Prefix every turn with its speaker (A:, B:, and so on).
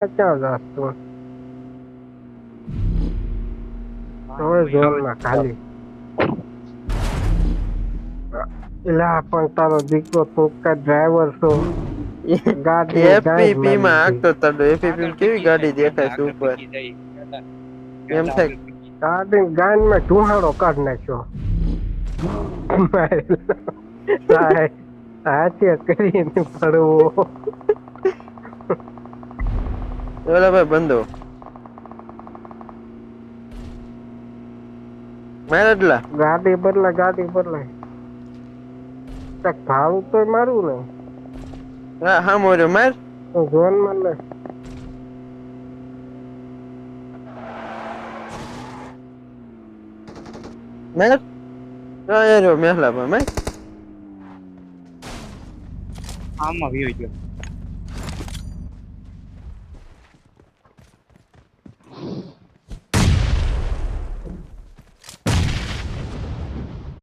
A: ક્યાં જાસ તું હવે ઝોનમાં ખાલી એલા પણ તારો દીકરો તું કા ડ્રાઈવર છો ગાડી ગાય જ
B: એફપીપી માં
A: મારી
B: આગતો તડો એફપીપી કેવી ગાડી દેખાય છે ઉપર એમ થાય
A: ગાડી ગાય માં ધુહાડો કાઢ નાખ્યો હાથે કરીને પડવો
B: ઓલા ભાઈ બંધો મારેટલા
A: ગાડી બદલાય ભાડું તો મારું ને
B: હા હા મોર્યો માર
A: ઝોન માં લે
B: મેર યાર મેહલા પર મેં
C: આમાં વ્યુ ગયો